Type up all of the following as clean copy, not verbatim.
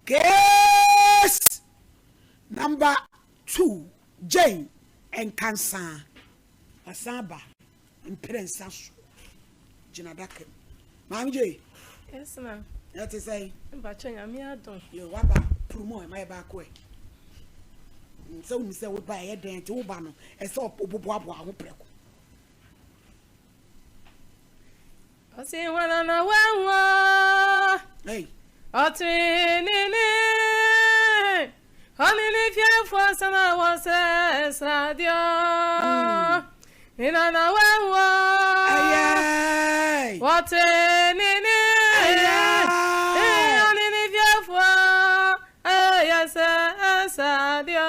Case number 2, Jane and Cancer. Asaba and Princess Jinadake. Mammy J. Yes, ma'am. That is a but I don't. You wabba promo my back way. So, Mr. would buy a dent to Ubano and saw Pobuabwa who preco. I see one on a one. Hey, Honey, if you for some was radio. In an hour, what yes, radio.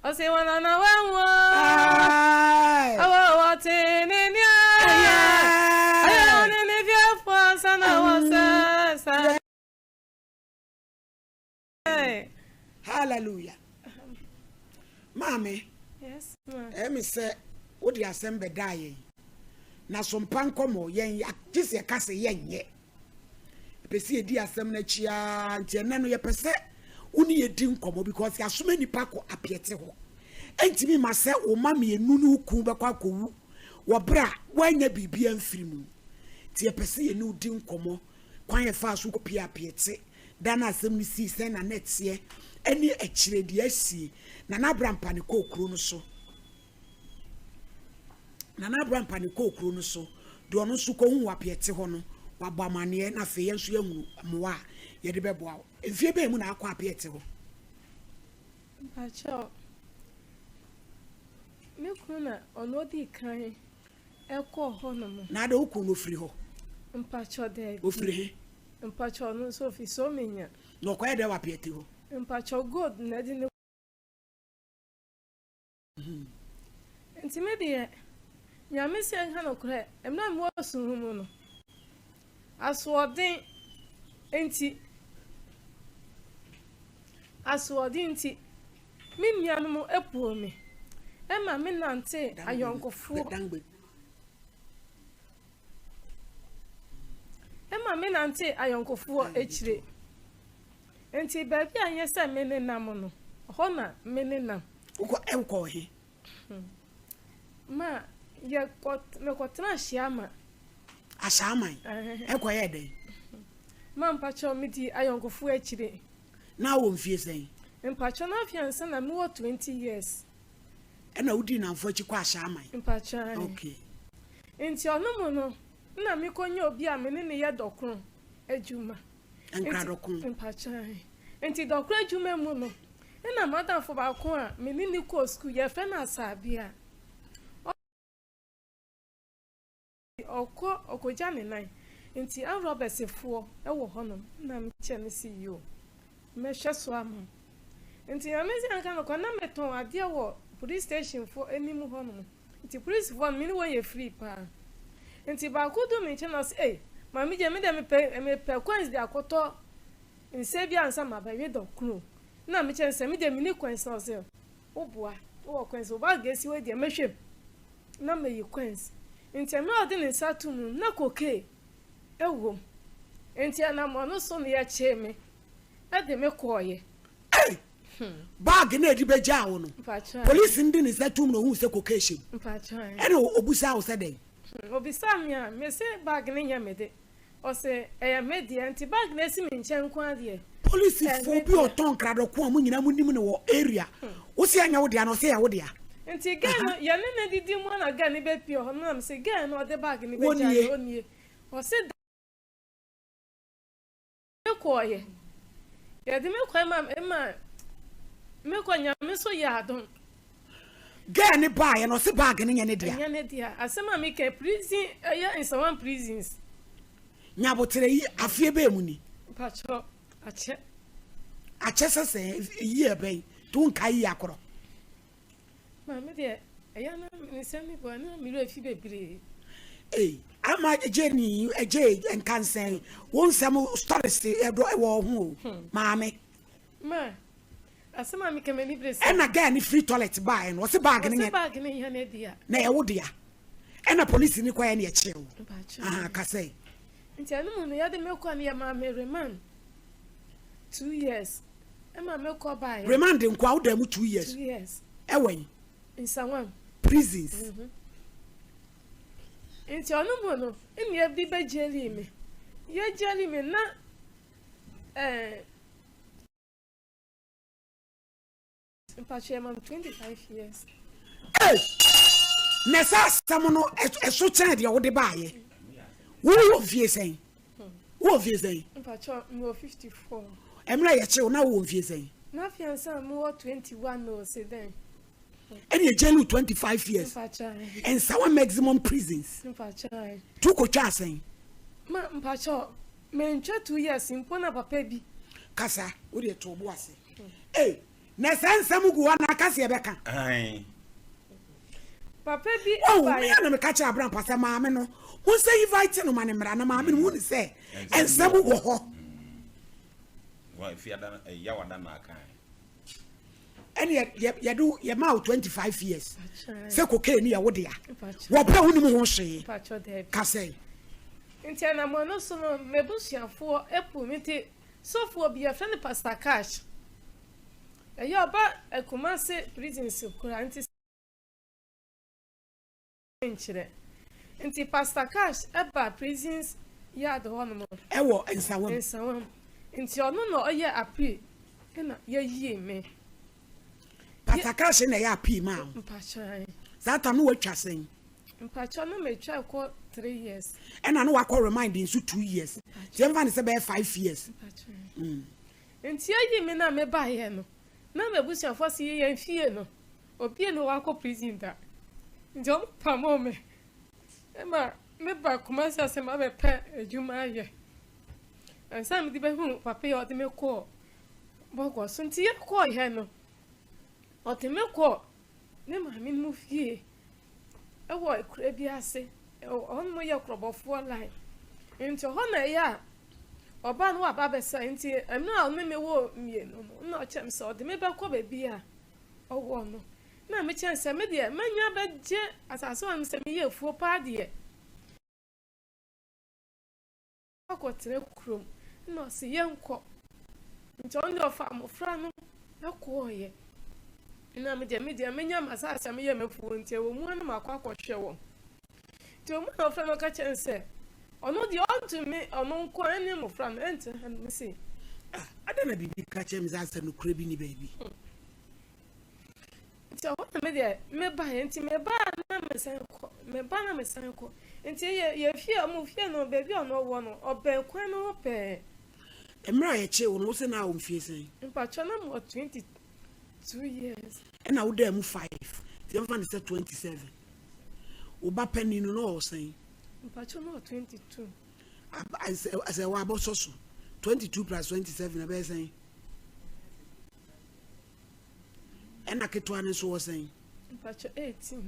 I say one on a one. What in if you for some was hallelujah. Mommy, yes, me say, what the assembly dying? Na SOMPA nkomo yen ya gise kase yen ye. Pese di assembly chia nti ene no ye pese uni ye di nkomo because ya so many pako apiete ho. Enti mi ma se o ma me enu no ku be kwa kowu. Wo bra wanya bibia mfiri mu. Ti ye pese ye nu di nkomo kwan ye fa so ko pia apiete. Dana assembly si se na net ye. Eni echire di asi na na brampa ne kokuru no so. Nana brampa ne kokuru no so de ono so ko hu wapiete ho no wabamane na fe yenso yahu moa ye de beboa efie be mu na akwa apiete ho Pacho me kuna ono di kan eko ho no mo na de ukwu no firi ho mpacho de ofiri he mpacho no so fi so menya no kwa de wapiete ho mpacho god na di ne Intimate Nyame se nka no kure emna me wosu hu no aswodin enti mi nuanu mo epuo me ema me nante ayonkofo echire enti ba bia anye se me ne nam no ho na me ne nam uko enko he ma ye me kotra shiama ashaman enko ye den ma mpacho mi di ayonkofo echire na wo mfie sen mpacho na fiansa na me wo 20 years ena udi na mfo chi kwa ashaman mpacho okay enti onomo no na mi konya obi a me ne ye dokron adwuma enkra dokron mpacho enti dokron adwuma mu no ena madam fo ba ko a me ni ko school ye fe na asabia okoja ne nan enti an robesefo e wo honom na me che ne CEO me hwe so am enti amezi anka no kona meton ade wo police station fo enimu honom enti police fo me ni wo ye free pa enti ba ko do me che no say ma me je me de me pe coins de akoto nse bia ansa ma ba we do kro na me che nse me de me ni coins no say oboa wo coins o ba gesi we de me hwe na me yi coins enti me odi ne satum na koke ewo enti ana mo no so ne ya che me ade me koye bag na edi beja wo no police ndi ne satum no hu se koke hye mpacha ene obusa wo se den obisa me a me se bag ne nya me de o se eya me de enti bag na si me nchen kwa de police fo bi o ton krado ko amu nyina mu nim ne wo area wo se anya wo de no se ya wo de enti gano ya ne didi mu na gani be pio ho na me se gano o de bag ni be ja oni o se koye ya de me koye ma me konya me so ya don gani ba ya no se bag ni nya ne dia asema me ke prison ya in some prisons nya botere yi afie be mu ni pacho ache sese yi be tun kai yakoro ma me de ya na me se me bo na me lo afi bebre ama jeni eje enkansen won sam stories edo e wo ho maame ma asema me ke me ni bless ena ga ni free toilet buy no se bag ni ya na dia na e wo dia ena police ni kwa ya na e chew ka say nti anu no ya de mekwa ne ya ma me remand 2 years ema mekwa ba ya remand nkwa wo da mu 2 years 2 years ewen in Sawam prisons nti anu mo no emi e bi be jeli me ye jeli me na mpache mam 25 years nessa samono eso chen de wo de baaye wo vie sen wo vie sen mpache mo 54 emra ye che na wo vie sen na fiansa mo 21 no se den any jail 25 years mpache and some maximum prisons mpache tu ko twa sen ma mpache me ntwa 2 years mpo na papa bi kasa wo de to bo ase na sansam gu na kasa ye beka papa bi ba ya na me ka cha abran pasa maame no won say invite no mane mra na maame no won say ensam wo ho wa if ya wada na kan and ye do ye ma 25 years say cocaine ni ya wo de ya wo pa woni mu ho hwe kasa nti na mo no so no mebusuafo epu miti sofo bi ya friend pastor cash eyo ba ekumase prisons kura nti nchire nti pastor cash eba prisons yard hono mo ewo ensawam nti ono no oye api na ye yie me pastor cash na ya api ma mpacha zata no watwa sen mpacha no metwa ko 3 years and I know I call reminding so 2 years jemfa ne say be 5 years nti ayi me na me ba ye no na mebusuafo se ye fie no obi no wako prison da njom pamo me ema me ba kumasi asema be pe ejuma ye ansa me di be hu papa ye ode me ko bogo so nti ye ko ye no ode me ko ne ma mi mu fie ewo ekura bi ase on mo ye krobofo line nti ho na ya oba no aba be sa nti emu a me me wo mie no no na chem so ode me be ko be bia owo no na me chen se me de manya be je asase am se me ye fuo pa de akotre krom no se ye nko nti on do fa mo fra no akọ ye na me de menya masase me ye me fuo nti wo mu na makọ akọhwe wo nti o mu na fra no ka chen se ono di onto me ono nko ani mo fra no enti me se adana bibi ka chem za asa no kure bi ni baby nti o na me de me ba enti me ba na me san ko nti ye fie mo fie no baby ono wo no obe kwan no pe emra ye che wo no se na o mfie sen mpacho na mo 22 years and I would dem 5 jemfa ne say 27 oba pani no no sen mpacho no 22 as a wa bososo 22 plus 27 na be sen and aketo ane so sen mpacho 18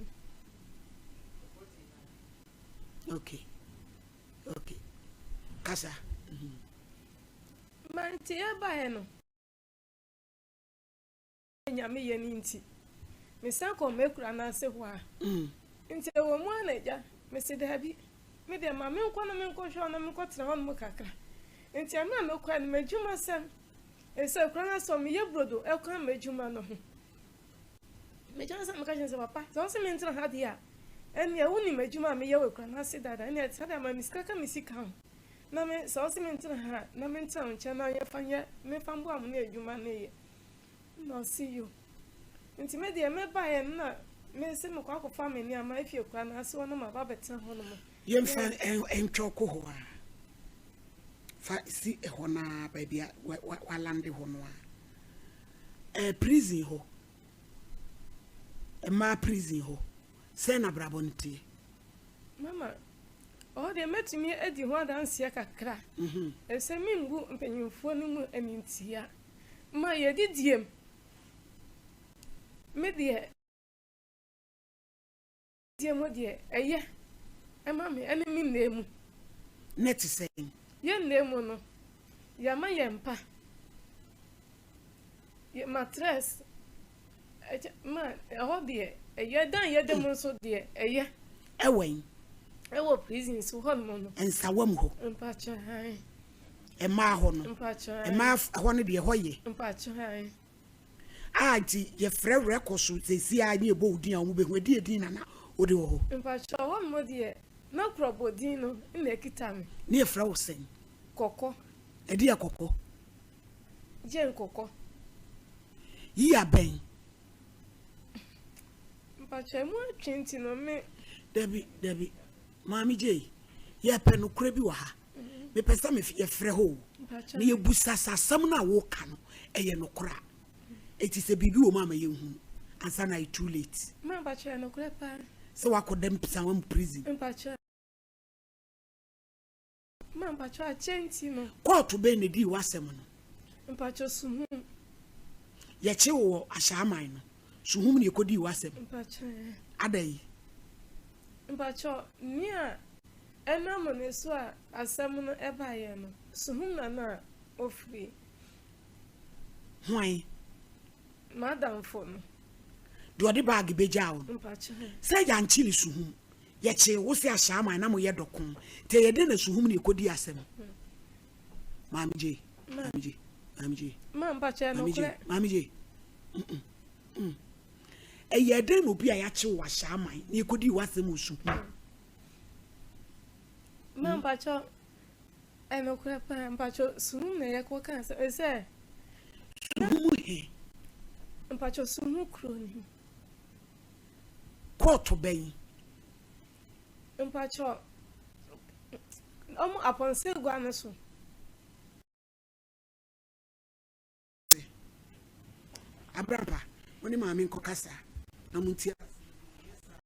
okay kasa manti ya ba he no nyame ye ni nti me san ko mekura na se ho a nti wo mu anaja me se da bi me de ma me nko na me nko hwe na me nko tena ho no kakra nti am na me kwa na majuma sem ese kura na so me ye brodo e kwa majuma no ho me jana sam ka jense papa so se me ntra ha dia en ya woni majuma me ye we kura na se dada en ya sada ma miskaka misika ho na me so se me ntra ha na me ntra nche na ye fa ye me fa mbo am na ejuma na ye no see you nti me de me ba ye na me se me kwa ko family ama efie kwa na se wono ma ba betra ho no mo ye mfa entwoko ho a fa si ho na ba bia wa lande ho no a prison ho ma prison ho se na brabonti mama o de metumi edi ho adanse kakra ese mi ngu mpanyimfo no mu anintia ma ye didiem me de mo de eye ema me ene mi nemu net say ye nemu no ya ma ye mpa ye mattress ma ho de eye dan ye dem so de eye ewen ewo prison so ho no ensawam ho mpacho han ema ho no mpacho ema ho no de ho ye mpacho han ati ye frɛ record so sesi a ne ebo odin a wo behu edi edin na odi wo ho mpacho ho mo de na krobodin no na ekita me ne frɛ wo sen koko edi akoko je koko yi aben mpacho mu 20 no me Debi mami je ye pe no kura bi wa ha me pesa me ye frɛ ho ne ye busa sasam na wo ka no eye no kura eti se bibi wo mama ye hu ansa na too late ma mpacho no kura pa se wakodem pisa wam prison mpacho ma mpacho a 20 no court be ne di wasem no mpacho suhu ye che wo ahyaman no suhum ne kodi wasem mpacho adai mpacho ni a enamo ne so a asem no eba ye no suhum na ofri hwan madam fo no do de bag beja wo mpacho se ya nchili suhum ye che wo se ahyaman na mo ye dokon te ye de na suhum ne kodi asem mami je ma mpacho no kure mami je eye de no bi a ya che wo ahyaman ne kodi wasem usu ma mpacho eno kure pa mpacho suhum na ye ko kan se suhum he mpacho suhum kro ni court ben mpacho omo aponse gwa no so abrapa woni maami nkokasa na muntia